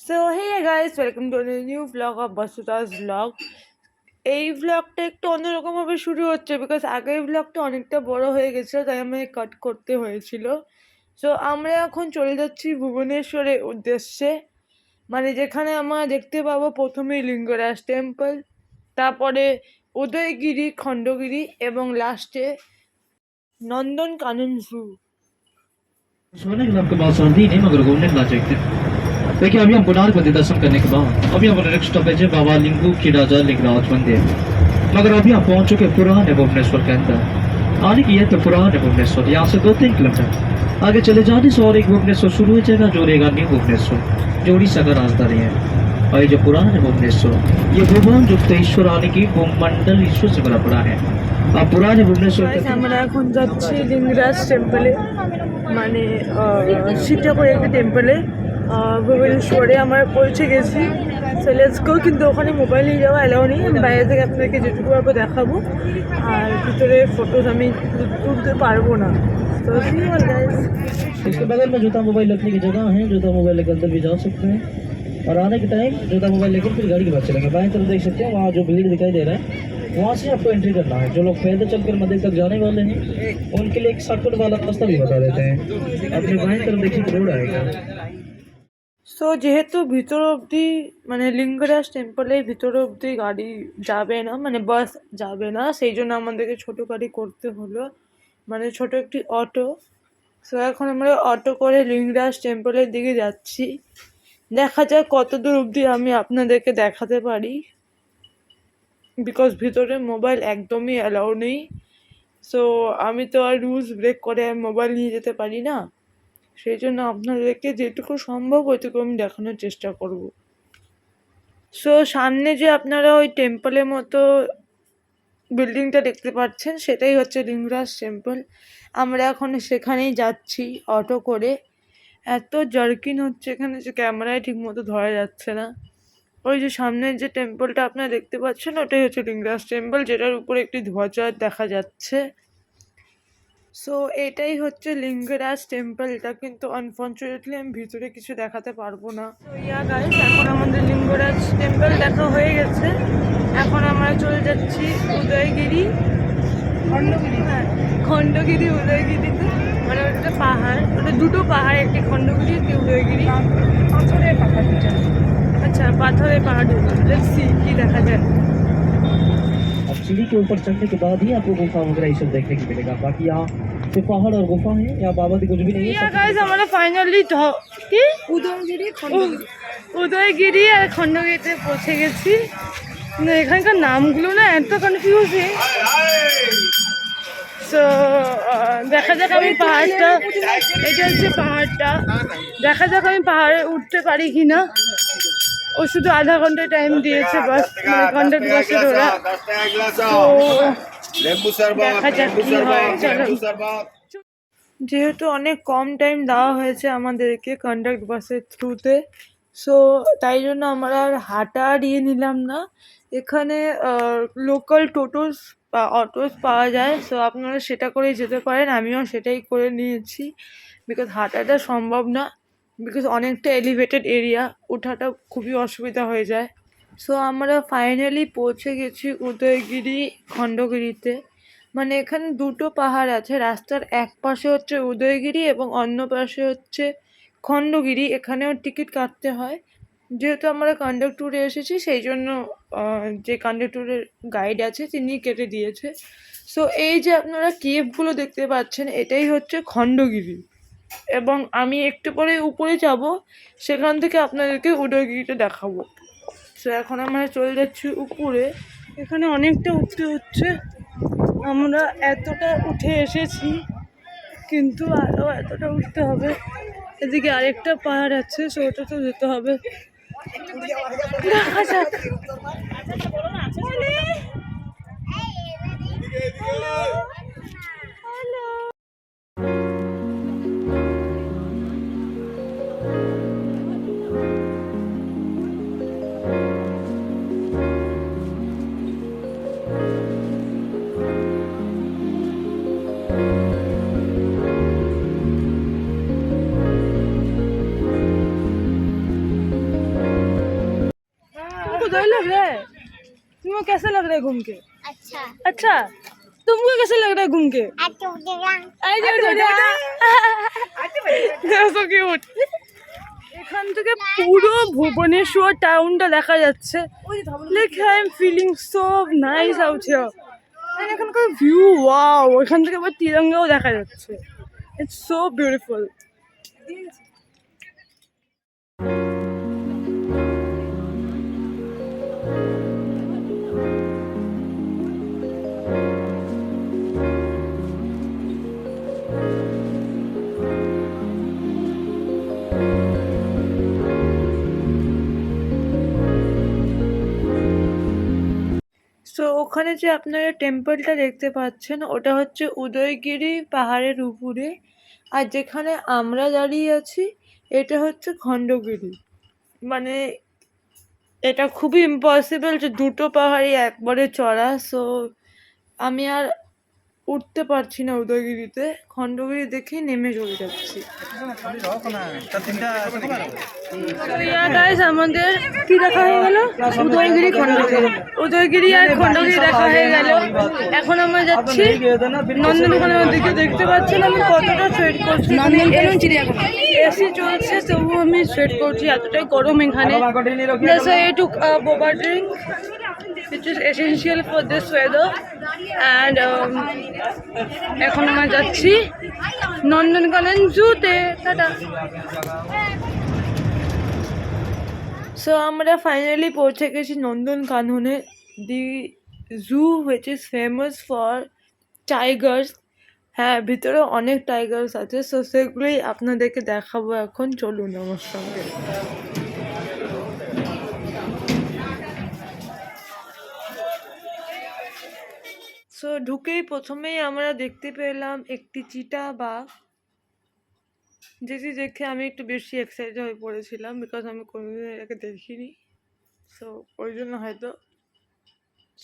So hey guys, welcome to a new vlog of Basuta's vlog. এই ভ্লগটা একটু অন্যরকমভাবে শুরু হচ্ছে বিকজ আগের ভ্লগটা অনেকটা বড় হয়ে গেছিলো, তাই আমাকে কাট করতে হয়েছিল। সো আমরা এখন চলে যাচ্ছি ভুবনেশ্বরের উদ্দেশ্যে, মানে যেখানে আমরা দেখতে পাবো প্রথমেই লিঙ্গরাজ টেম্পল, তারপরে উদয়গিরি, খণ্ডগিরি এবং লাস্টে নন্দনকানন জু। सोने के लिए आपके पास शांति नहीं मगर घूमने के लायक थे। देखिए अभी हम पुनारपति दर्शन करने के बाद अभी हमारा नेक्स्ट स्टॉपेज है बाबा लिंगू खिड़ाजा लिंगराज मंदिर। मगर अभी हम पहुंच चुके पुराने भुवनेश्वर के अंदर। आने की है तो पुराने भुवनेश्वर, यहाँ से 2-3 किलोमीटर आगे चले जाने से और एक भुवनेश्वर शुरू हो जाएगा जो रहेगा न्यू भुवनेश्वर, जो उड़ीसा का राजधानी है। और ये जो पुराने भुवनेश्वर, ये भुवन युक्त ईश्वर आने की भूमंडल ईश्वर से बड़ा पुराना है। अब पुराने भुवनेश्वर আমরা এখন যাচ্ছি লিঙ্গরাজ টেম্পলে, মানে শিবঠাকুরের একটা টেম্পলে ভুবনেশ্বরে আমরা পৌঁছে গেছি। So let's go. কিন্তু ওখানে মোবাইল নিয়ে যাওয়া অ্যালাউ নেই, আমি বাইরে থেকে আপনাদেরকে যেটুকু পারবো দেখাবো, আর ভিতরে ফটোজ আমি তুলতে পারবো না। তো সি অল গাইস। इसके बगल में जूता मोबाइल रखने की जगह है, जूता मोबाइल लेकर अंदर भी जा सकते हैं। और आने के टाइम जूता मोबाइल लेकर फिर गाड़ी के पास चलेंगे। बाएं तरफ देख सकते हैं वहाँ जो भीड़ दिखाई दे रहा है, वहाँ से आपको एंट्री करना है। जो लोग पैदल चलकर मंदिर तक जाने वाले हैं उनके लिए एक शॉर्टकट वाला रास्ता भी बता देते हैं। अपने बाएं तरफ देखिए रोड आएगा। সো যেহেতু ভিতর অবধি মানে লিঙ্গরাজ টেম্পলের ভিতর অবধি গাড়ি যাবে না, মানে বাস যাবে না, সেই জন্য আমাদেরকে ছোটো গাড়ি করতে হলো, মানে ছোট একটি অটো। সো এখন আমরা অটো করে লিঙ্গরাজ টেম্পলের দিকে যাচ্ছি। দেখা যাক কত দূর অবধি আমি আপনাদেরকে দেখাতে পারি, বিকজ ভিতরে মোবাইল একদমই অ্যালাউ নেই। সো আমি তো আর রুলস ব্রেক করে মোবাইল নিয়ে যেতে পারি না, সেই জন্য আপনাদেরকে যেটুকু সম্ভব ওইটুকু আমি দেখানোর চেষ্টা করব। সো সামনে যে আপনারা ওই টেম্পলের মতো বিল্ডিংটা দেখতে পাচ্ছেন, সেটাই হচ্ছে লিঙ্গরাজ টেম্পল। আমরা এখন সেখানেই যাচ্ছি অটো করে। এত জার্কিং হচ্ছে এখানে যে ক্যামেরায় ঠিক মতো ধরা যাচ্ছে না। ওই যে সামনের যে টেম্পলটা আপনারা দেখতে পাচ্ছেন, ওটাই হচ্ছে লিঙ্গরাজ টেম্পল, যেটার উপরে একটি ধ্বজা দেখা যাচ্ছে। সো এটাই হচ্ছে লিঙ্গরাজ টেম্পলটা, কিন্তু আনফর্চুনেটলি আমি ভিতরে কিছু দেখাতে পারবো না। তো ইয়া গাইস, এখন আমাদের লিঙ্গরাজ টেম্পল দেখা হয়ে গেছে। এখন আমরা চলে যাচ্ছি উদয়গিরি, খণ্ডগিরি উদয়গিরিতে, মানে ওটা পাহাড়, ওটা দুটো পাহাড়, একটি খণ্ডগিরি একটি উদয়গিরি। পাথরের পাহাড়, আচ্ছা পাথরের পাহাড়। দেখছি কি দেখা যায়। अब सीढ़ी के ऊपर चढ़ने के बाद ही आपको गुफा वगैरह ये सब देखने को मिलेगा। बाकी यहाँ पे पहाड़ और गुफा है, यहाँ बाबा की कुछ भी नहीं है। গাইস আমরা ফাইনালি কি উদয়গিরি আর খণ্ডগিরিতে পৌঁছে গেছি। না এখানকার নামগুলো না এত কনফিউজিং। সো দেখা যাক আমি পাহাড়টা, এটা হচ্ছে পাহাড়টা, দেখা যাক আমি পাহাড়ে উঠতে পারি কিনা। ও শুধু আধা ঘন্টা টাইম দিয়েছে বাস, মানে কন্ট্রাক্ট বাসের ওরা। তো দেখা যাক কি হয়। চলো, যেহেতু অনেক কম টাইম দেওয়া হয়েছে আমাদেরকে কন্ট্রাক্ট বাসের থ্রুতে, সো তাই জন্য আমরা আর হাঁটা নিয়ে নিলাম না। এখানে লোকাল টোটোস বা অটোস পাওয়া যায়, সো আপনারা সেটা করেই যেতে পারেন। আমিও সেটাই করে নিয়েছি, বিকজ হাঁটাটা সম্ভব না, বিকজ অনেকটা এলিভেটেড এরিয়া, ওঠাটা খুবই অসুবিধা হয়ে যায়। সো আমরা ফাইনালি পৌঁছে গেছি উদয়গিরি খণ্ডগিরিতে। মানে এখানে দুটো পাহাড় আছে, রাস্তার এক পাশে হচ্ছে উদয়গিরি এবং অন্য পাশে হচ্ছে খণ্ডগিরি। এখানেও টিকিট কাটতে হয়। যেহেতু আমরা কন্ডাক্টরে এসেছি, সেই জন্য যে কন্ডাক্টরের গাইড আছে তিনি কেটে দিয়েছে। সো এই যে আপনারা কেভগুলো দেখতে পাচ্ছেন, এটাই হচ্ছে খণ্ডগিরি, এবং আমি একটু পরে উপরে যাব, সেখান থেকে আপনাদেরকে উদয়গিরিটা দেখাবো। সো এখন আমরা চলে যাচ্ছি উপরে। এখানে অনেকটা উঠতে হচ্ছে, আমরা এতটা উঠে এসেছি কিন্তু আরও এতটা উঠতে হবে। এদিকে আরেকটা পাহাড় আছে, সো ওটা তো যেতে হবে। দেখা যাক। उदय लग रहा है? तुमको कैसा लग रहा है घूम के? अच्छा अच्छा, तुमको कैसा लग रहा है घूम के? So cute. এখান থেকে পুরো ভুবনেশ্বর টাউনটা দেখা যাচ্ছে। Like I'm feeling so nice out here. And এখানকার ভিউ ওয়াও, এখান থেকে আবার তিরঙ্গাও দেখা যাচ্ছে। It's so beautiful. সো ওখানে যে আপনারা টেম্পলটা দেখতে পাচ্ছেন ওটা হচ্ছে উদয়গিরি পাহাড়ের উপরে, আর যেখানে আমরা দাঁড়িয়ে আছি এটা হচ্ছে খণ্ডগিরি। মানে এটা খুবই ইম্পসিবল যে দুটো পাহাড়ই একবারে চড়া। সো আমি আর উঠতে পারছি না উদয়গিরিতে, খণ্ডগিরি দেখেই নেমে চলে যাচ্ছি। আমাদের কি দেখা হয়ে গেল? উদয়গিরি খণ্ডগিরি, উদয়গিরি আর খণ্ডগিরি দেখা হয়ে গেল। এখন আমরা যাচ্ছি নন্দনকাননের দিকে। দেখতে পাচ্ছেন আমি কতটা সোয়েট করছি, নন্দনকানন চিড়িয়াখানা এসি চলছে তবুও আমি সোয়েট করছি, এতটাই গরম এখানে। একটু বোবা drink which is essential for this weather and এখন আমরা যাচ্ছি নন্দনকানন জুতে। টাটা। সো আমরা ফাইনালি পৌঁছে গেছি নন্দনকাননে, দি জু which is famous for Tigers. হ্যাঁ, ভিতরে অনেক টাইগার্স আছে, সো সেগুলোই আপনাদেরকে দেখাবো এখন। চলুন আমার সঙ্গে। সো ঢুকেই প্রথমেই আমরা দেখতে পেলাম একটি চিতা বাঘ, যেটি দেখে আমি একটু বেশি এক্সাইটেড হয়ে পড়েছিলাম, বিকজ আমি কোনোদিন এটাকে দেখিনি। সো ওই জন্য হয়তো।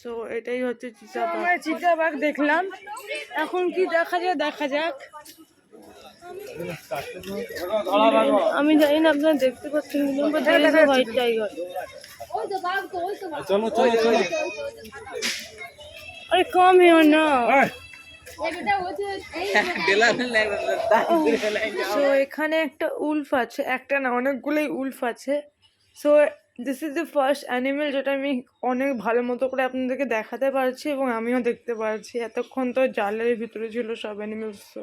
সো এটাই হচ্ছে চিতাবাঘ। আমরা চিতাবাঘ দেখলাম, এখন কি দেখা যায় দেখা যাক। আমি জানি না আপনারা দেখতে পাচ্ছেন হোয়াইট টাইগার। আরে কম হিও না। সো এখানে একটা উলফ আছে, একটা না অনেকগুলোই উলফ আছে। So this is the first animal যেটা আমি অনেক ভালো মতো করে আপনাদেরকে দেখাতে পারছি এবং আমিও দেখতে পারছি। এতক্ষণ তো জালের ভিতরে ছিল সব animals, so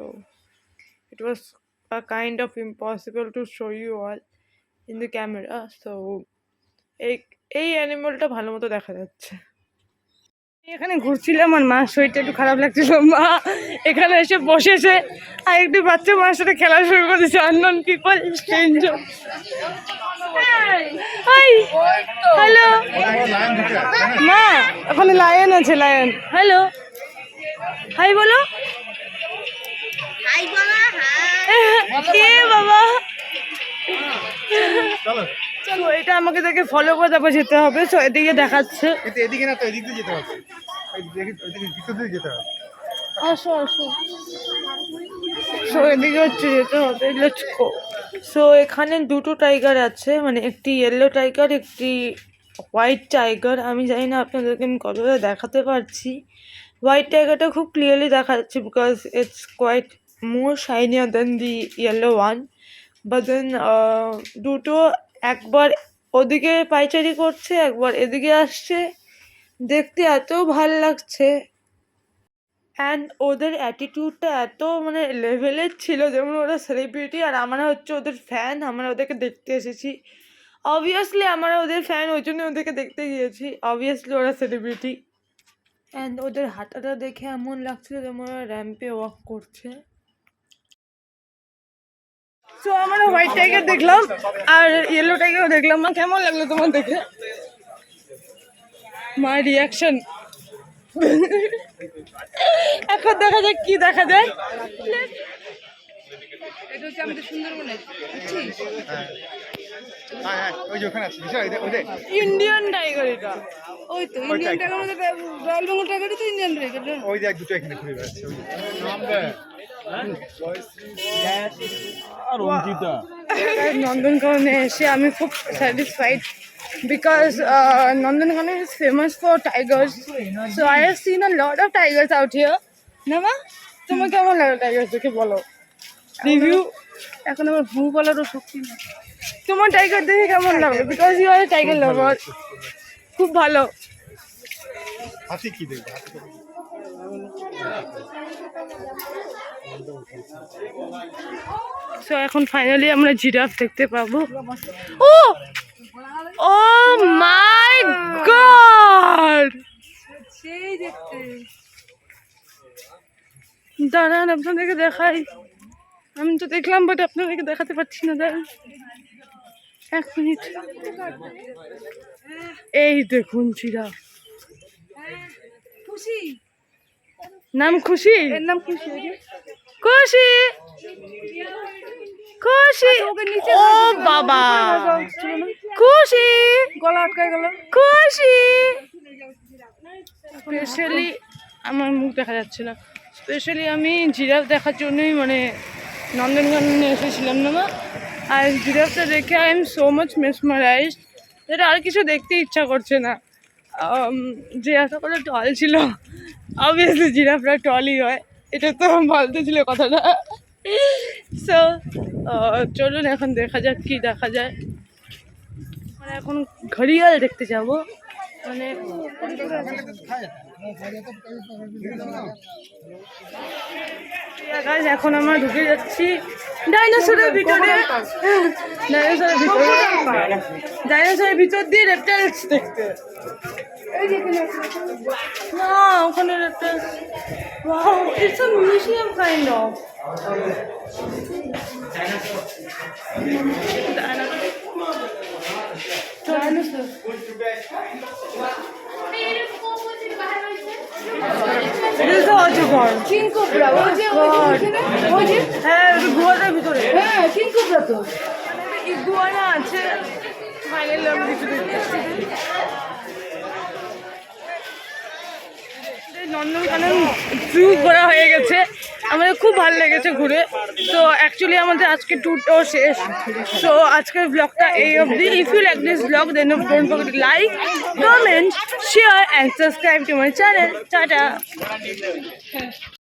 it was a kind of impossible to show you all in the camera. So এই অ্যানিমেলটা ভালো মতো দেখা যাচ্ছে। এখানে ঘুরছিলাম আর মার শরীরটা একটু খারাপ লাগছিল। মা এখানে এসে বসেছে আর একটু বাচ্চা মার সাথে খেলা শুরু করেছে। Unknown people, stranger. হ্যালো মা, ওখানে লায়ন আছে, লায়ন। হ্যালো, হাই বলো। কে বাবা? চলো, এটা আমাকে দেখে ফলো করে তারপর যেতে হবে। সো এদিকে দেখাচ্ছে। এদিকে না তো, এদিক দিয়ে যেতে হবে। ভিতর দিয়ে যেতে হবে। আসো আসো। সো এদিকে হচ্ছে যেতে হবে। Let's go. সো এখানে দুটো টাইগার আছে, মানে একটি ইয়েলো টাইগার, একটি হোয়াইট টাইগার। আমি জানি না আপনাদেরকে আমি কতটা দেখাতে পারছি। হোয়াইট টাইগারটা খুব ক্লিয়ারলি দেখা যাচ্ছে because it's quite more shinier than the yellow one. But then দুটো একবার ওদিকে পাইচারি করছে, একবার এদিকে আসছে। দেখতে এত ভাল লাগছে, অ্যান্ড ওদের অ্যাটিটিউডটা এত মানে লেভেলের ছিল, যেমন ওরা সেলিব্রিটি আর আমরা হচ্ছে ওদের ফ্যান। আমরা ওদেরকে দেখতে এসেছি। অবভিয়াসলি আমরা ওদের ফ্যান, ওই জন্য ওদেরকে দেখতে গিয়েছি। অবভিয়াসলি ওরা সেলিব্রিটি। অ্যান্ড ওদের হাঁটাটা দেখে এমন লাগছিল যেমন ওরা র্যাম্পে ওয়াক করছে। সো আমরা হোয়াইট টাইগার দেখলাম আর ইয়েলো টাইগারও দেখলাম। মা কেমন লাগলো তোমার দেখে? মার রিয়াকশন। এখন দেখা যাক কি দেখা যায়। এটা হচ্ছে আমাদের সুন্দরবনের ইন্ডিয়ান টাইগার। এটা ওই তো ইন্ডিয়ান টাইগার, মধ্যে রয়্যাল বেঙ্গল টাইগারই তো ইন্ডিয়ান টাইগার। ওই দেখ দুটো এখানে ঘুরে বেড়াচ্ছে। আর অঙ্কিতা নন্দনকাননে এসে আমি খুব satisfied because Nandankanan is famous for Tigers, so I have seen a lot of Tigers out here. না মা, তোমার কেমন লাগে টাইগার্স দেখে বলো, রিভিউ। এখন আমার ভু বলারও শক্তি নেই। তোমার টাইগার দেখে কেমন লাগলো? বিকজ ইউ আর টাইগার লাভার। খুব ভালো। হাতি কি দেখবে? হাতি তো সো এখন ফাইনালি আমরা জিরাফ দেখতে পাবো। ও ও মাই গড, সেই দেখতে দাঁড়ান আপনাদেরকে দেখাই। আমি তো দেখলাম বাট আপনাদেরকে দেখাতে পারছি না, দাঁড়ান 1 মিনিট। এই দেখুন জিরাফ, খুশি, নাম খুশি, এর নাম খুশি। খুশি খুশি, ও বাবা খুশি, গলা আটকায় গেল। খুশি। স্পেশালি আমার মুখ দেখা যাচ্ছে না, স্পেশালি আমি জিরাফ দেখার জন্যই মানে নন্দনকাননে এসেছিলাম না মা। আর জিরাফটা দেখে আই এম সো মাচ মেসমারাইজড, যেটা আর কিছু দেখতে ইচ্ছা করছে না। যে এতগুলো টল ছিল, অবভিয়াসলি জিরাফরা টলই হয়, এটা তো বলতে ছিল কথাটা। সো চলুন এখন দেখা যাক কি দেখা যায়। মানে এখন ঘড়িয়াল দেখতে যাব, মানে এখন আমরা ঢুকে যাচ্ছি ডাইনোসরের ভিতরে। ডাইনোসরের ভিতর দিয়ে রেপটাইলস দেখতে। না ওখানে reptiles, wow it's a museum kind of. Dinosaur এটা অজগর, কিং কোবরা, ওই যে ওই যে হ্যাঁ গুহাটার ভিতরে হ্যাঁ কিং কোবরা তো। ইগুয়ানা আছে। ফাইনালি আমরা কিছু দেখতেছি। নন্দনকানন জু ঘোরা হয়ে গেছে, আমাদের খুব ভালো লেগেছে ঘুরে। তো অ্যাকচুয়ালি আমাদের আজকে ট্যুরটাও শেষ। সো আজকের ব্লগটা এই অবধি। If you like this blog then don't forget to like, comment, share and subscribe to my channel. Tata.